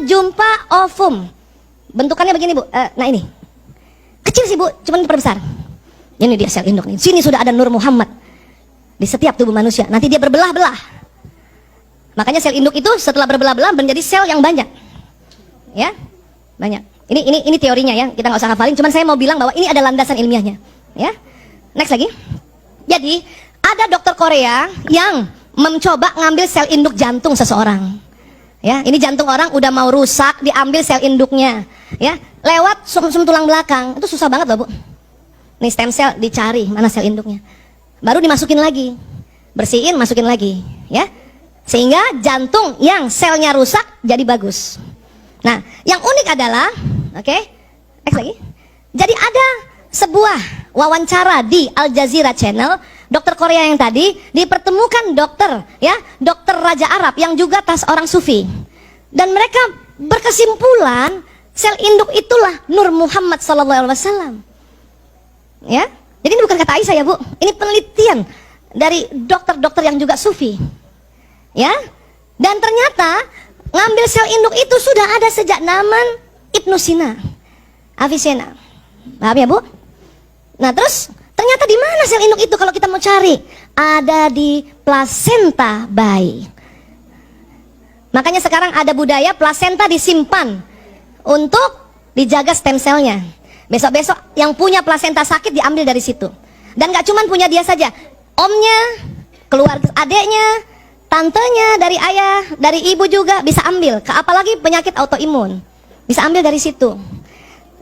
jumpa ovum. Bentukannya begini, Bu. Nah ini. Kecil sih, Bu, cuman diperbesar. Ini dia sel induk nih. Sini sudah ada Nur Muhammad di setiap tubuh manusia. Nanti dia berbelah-belah. Makanya sel induk itu setelah berbelah-belah menjadi sel yang banyak. Ya, banyak. Ini teorinya ya. Kita nggak usah hafalin. Cuman saya mau bilang bahwa ini ada landasan ilmiahnya. Ya. Next lagi. Jadi ada dokter Korea yang mencoba ngambil sel induk jantung seseorang. Ya, ini jantung orang udah mau rusak, diambil sel induknya. Ya, lewat sum-sum tulang belakang. Itu susah banget loh, Bu. Nih stem cell dicari mana sel induknya. Baru dimasukin lagi. Bersihin, masukin lagi, ya. Sehingga jantung yang selnya rusak jadi bagus. Nah, yang unik adalah, oke, next lagi. Jadi ada sebuah wawancara di Al Jazeera Channel, dokter Korea yang tadi dipertemukan dokter, ya, dokter Raja Arab yang juga orang Sufi. Dan mereka berkesimpulan sel induk itulah Nur Muhammad SAW. Ya, jadi ini bukan kata Aisyah ya, Bu. Ini penelitian dari dokter-dokter yang juga Sufi. Ya, dan ternyata ngambil sel induk itu sudah ada sejak zaman Ibnu Sina, Avicenna. Paham ya, Bu? Nah, terus ternyata di mana sel induk itu kalau kita mau cari? Ada di plasenta bayi. Makanya sekarang ada budaya plasenta disimpan untuk dijaga stem selnya. Besok-besok yang punya plasenta sakit diambil dari situ. Dan gak cuman punya dia saja, omnya, keluarga adeknya, tantenya, dari ayah, dari ibu juga bisa ambil. Apalagi penyakit autoimun, bisa ambil dari situ.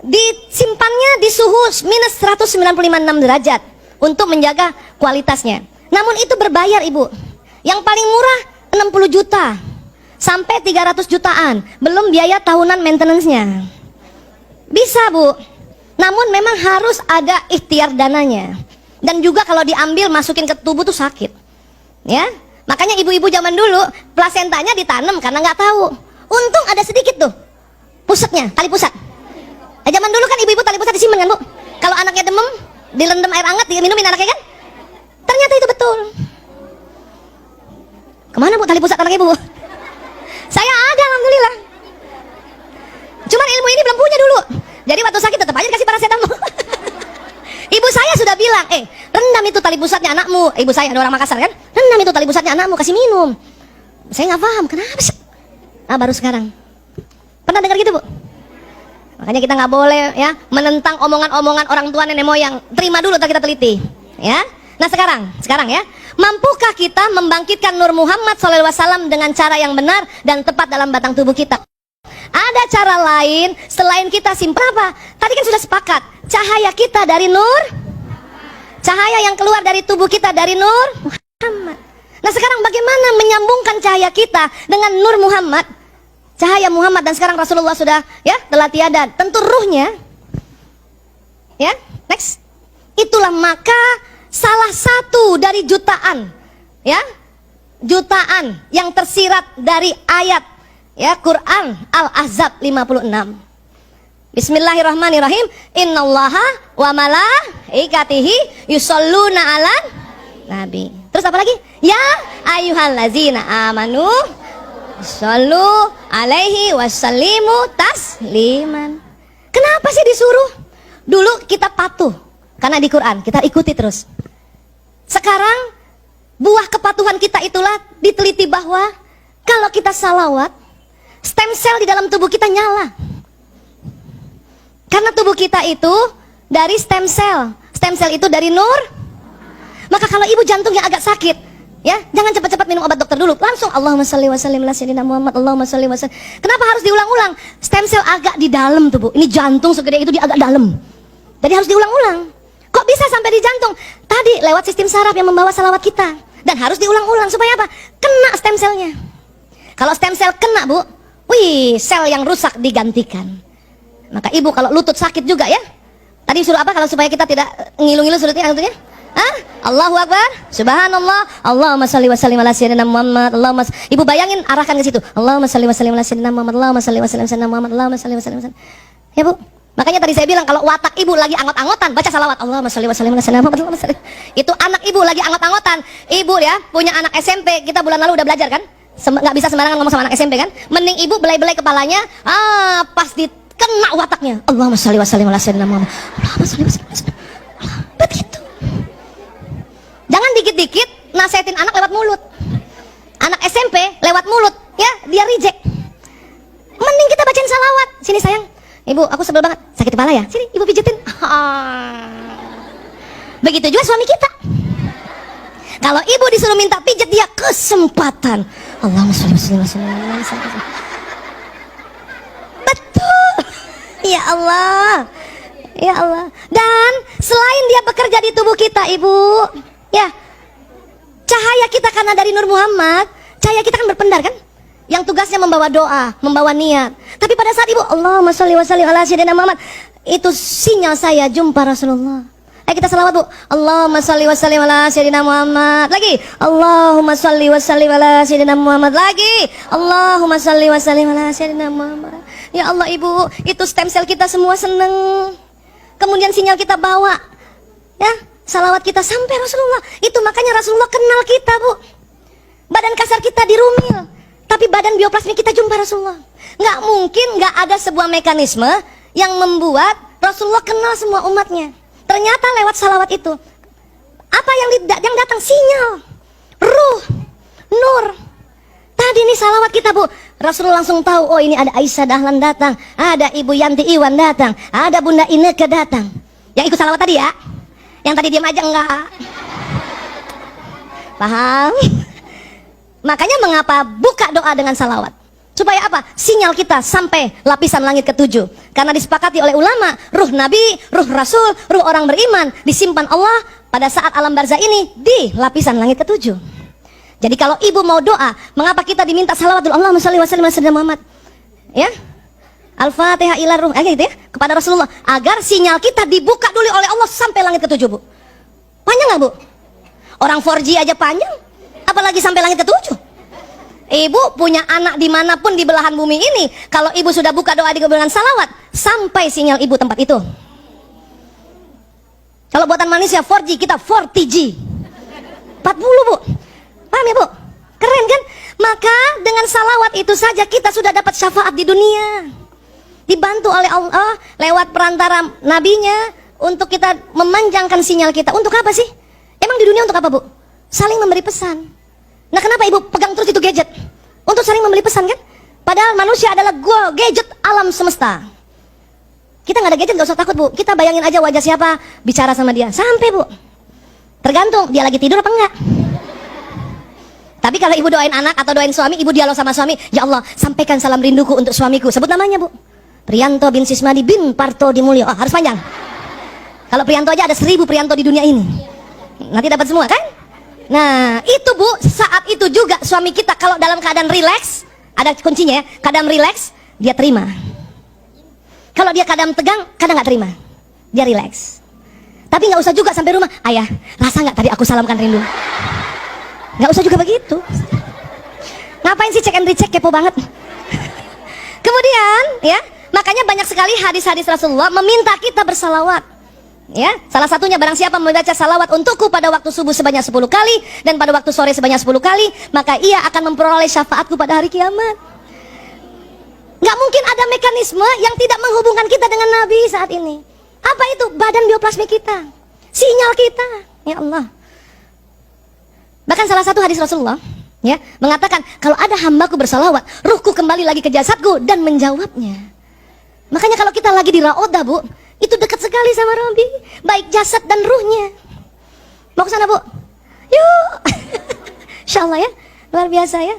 Disimpannya di suhu minus 195,6 derajat untuk menjaga kualitasnya. Namun itu berbayar, Ibu. Yang paling murah 60 juta sampai 300 jutaan, belum biaya tahunan maintenance-nya. Bisa, Bu. Namun memang harus ada ikhtiar dananya. Dan juga kalau diambil masukin ke tubuh tuh sakit. Ya. Makanya ibu-ibu zaman dulu plasentanya ditanam karena nggak tahu. Untung ada sedikit tuh pusatnya, tali pusat. Zaman dulu kan ibu-ibu tali pusat disimpan kan, Bu? Kalau anaknya demam, direndam air hangat, diminumin anaknya kan? Ternyata itu betul. Kemana, Bu, tali pusat anak ibu? Saya ada, alhamdulillah. Cuman ilmu ini belum punya dulu. Jadi waktu sakit tetap aja dikasih paracetamol. Ibu saya sudah bilang, rendam itu tali pusatnya anakmu. Ibu saya ada orang Makassar kan? Rendam itu tali pusatnya anakmu, kasih minum. Saya nggak paham, kenapa sih? Ah, baru sekarang. Pernah dengar gitu, Bu? Makanya kita nggak boleh ya menentang omongan-omongan orang tua nenek moyang. Terima dulu, kita teliti. Ya. Nah sekarang ya, mampukah kita membangkitkan Nur Muhammad SAW dengan cara yang benar dan tepat dalam batang tubuh kita? Ada cara lain selain kita simpan apa? Tadi kan sudah sepakat, cahaya kita dari Nur, cahaya yang keluar dari tubuh kita dari Nur Muhammad. Nah sekarang bagaimana menyambungkan cahaya kita dengan Nur Muhammad, cahaya Muhammad, dan sekarang Rasulullah sudah ya telah tiada, tentu ruhnya. Ya, next. Itulah maka salah satu dari jutaan, ya, jutaan yang tersirat dari ayat ya Quran Al-Ahzab 56. Bismillahirrahmanirrahim. Innallaha wa malaikatihi yusholluna 'alan nabi. Terus apa lagi? Ya ayyuhallazina amanu shollu alaihi wasallimu tasliman. Kenapa sih disuruh? Dulu kita patuh karena di Quran kita ikuti terus. Sekarang buah kepatuhan kita itulah diteliti bahwa kalau kita salawat, stem cell di dalam tubuh kita nyala. Karena tubuh kita itu dari stem cell. Stem cell itu dari Nur. Maka kalau ibu jantungnya agak sakit, ya, jangan cepat-cepat minum obat dokter dulu. Langsung Allahumma shalli wa sallim ala sayyidina Muhammad, Allahumma shalli wa sallim. Kenapa harus diulang-ulang? Stem cell agak di dalam tubuh. Ini jantung segede itu, dia agak dalam. Jadi harus diulang-ulang. Kok bisa sampai di jantung? Tadi lewat sistem saraf yang membawa salawat kita. Dan harus diulang-ulang supaya apa? Kena stem cellnya. Kalau stem cell kena, Bu, wih, sel yang rusak digantikan. Maka ibu kalau lutut sakit juga ya. Tadi suruh apa kalau supaya kita tidak ngilu-ngilu lututnya? Allahu Akbar, Subhanallah, Allahumma shalli wa sallim ala sayyidina Muhammad, Allahumma. Ibu bayangin, arahkan ke situ. Allahumma shalli wa sallim ala sayyidina Muhammad, Allahumma shalli wa sallim ala sayyidina Muhammad, Allahumma shalli wa sallim ala sayyidina. Ya, Bu. Makanya tadi saya bilang kalau watak ibu lagi angot-angotan, baca salawat. Allahumma shalli wa sallim ala sayyidina Muhammad, Allahumma shalli. Itu anak ibu lagi angot-angotan. Ibu ya punya anak SMP, kita bulan lalu udah belajar kan? nggak bisa sembarangan ngomong sama anak SMP kan? Mending ibu belai-belai kepalanya, pas dikena wataknya. Allahumma sholli wa sallim ala sayyidina Muhammad. Allahumma sholli wa sallim ala sayyidina Muhammad. Begitu. Jangan dikit-dikit nasihatin anak lewat mulut. Anak SMP lewat mulut, ya dia reject. Mending kita bacain salawat. Sini sayang, ibu aku sebel banget, sakit kepala ya. Sini ibu pijetin. Begitu juga suami kita. Kalau ibu disuruh minta pijet, dia kesempatan. Allahumma sholli wa sallim. Betul. Ya Allah. Ya Allah. Dan selain dia bekerja di tubuh kita, ibu, ya, cahaya kita karena dari Nur Muhammad, cahaya kita kan berpendar kan? Yang tugasnya membawa doa, membawa niat. Tapi pada saat ibu, Allahumma sholli wa sallim ala sayyidina Muhammad, itu sinyal saya jumpa Rasulullah. Ayo kita salawat bu. Allahumma sholli wa sallim ala sayyidina Muhammad. Lagi. Allahumma sholli wa sallim ala sayyidina Muhammad. Lagi. Allahumma sholli wa sallim ala sayyidina Muhammad. Ya Allah ibu, itu stem cell kita semua seneng. Kemudian sinyal kita bawa, ya, salawat kita sampai Rasulullah. Itu makanya Rasulullah kenal kita bu. Badan kasar kita dirumil, tapi badan bioplasmi kita jumpa Rasulullah. Nggak mungkin nggak ada sebuah mekanisme yang membuat Rasulullah kenal semua umatnya. Ternyata lewat salawat itu, apa yang datang? Sinyal, ruh, nur. Tadi nih salawat kita bu, Rasulullah langsung tahu, oh ini ada Aisyah Dahlan datang, ada Ibu Yanti Iwan datang, ada Bunda Ineke datang. Yang ikut salawat tadi ya, yang tadi diam aja enggak. Paham? Makanya mengapa buka doa dengan salawat? Supaya apa? Sinyal kita sampai lapisan langit ke-7. Karena disepakati oleh ulama, ruh Nabi, ruh Rasul, ruh orang beriman disimpan Allah pada saat alam barzah ini di lapisan langit ke-7. Jadi kalau ibu mau doa, mengapa kita diminta salawat dulu? Allahumma sholli wa sallim ala sayyidina Muhammad. Ya? Al-Fatihah ila ruh, gitu ya, kepada Rasulullah, agar sinyal kita dibuka dulu oleh Allah sampai langit ke-7, Bu. Panjang nggak, Bu? Orang 4G aja panjang, apalagi sampai langit ke-7. Ibu punya anak dimanapun di belahan bumi ini, kalau ibu sudah buka doa di kebenaran salawat, sampai sinyal ibu tempat itu. Kalau buatan manusia 4G, kita 4TG 40, Bu. Paham ya, Bu? Keren kan? Maka dengan salawat itu saja kita sudah dapat syafaat di dunia, dibantu oleh Allah lewat perantara nabinya, untuk kita memanjangkan sinyal kita. Untuk apa sih? Emang di dunia untuk apa, Bu? Saling memberi pesan. Nah kenapa ibu pegang terus itu gadget? Untuk saling memberi pesan kan? Padahal manusia adalah gadget alam semesta. Kita nggak ada gadget nggak usah takut, Bu. Kita bayangin aja wajah siapa, bicara sama dia. Sampai, Bu. Tergantung dia lagi tidur apa enggak. Tapi kalau ibu doain anak atau doain suami, ibu dialog sama suami, ya Allah sampaikan salam rinduku untuk suamiku. Sebut namanya, Bu. Priyanto bin Sismadi bin Parto Dimulyo. Oh, harus panjang. Kalau Priyanto aja ada 1000 Priyanto di dunia ini. Nanti dapat semua kan? Nah itu, Bu, saat itu juga suami kita kalau dalam keadaan rileks, ada kuncinya ya, keadaan rileks, dia terima. Kalau dia keadaan tegang, kadang nggak terima, dia rileks. Tapi nggak usah juga sampai rumah, ayah, rasa nggak tadi aku salamkan rindu? Nggak usah juga begitu. Ngapain sih cek and recheck, kepo banget. Kemudian, ya, makanya banyak sekali hadis-hadis Rasulullah meminta kita bersalawat. Ya, salah satunya barang siapa membaca salawat untukku pada waktu subuh sebanyak 10 kali dan pada waktu sore sebanyak 10 kali, maka ia akan memperoleh syafaatku pada hari kiamat. Gak mungkin ada mekanisme yang tidak menghubungkan kita dengan Nabi saat ini. Apa itu? Badan bioplasmi kita, sinyal kita. Ya Allah. Bahkan salah satu hadis Rasulullah, ya, mengatakan kalau ada hambaku bersalawat, ruhku kembali lagi ke jasadku dan menjawabnya. Makanya kalau kita lagi di Raodah, Bu, itu dekat sekali sama Robi, baik jasad dan ruhnya. Mau ke sana, Bu? Yuk. Insya Allah ya, luar biasa ya.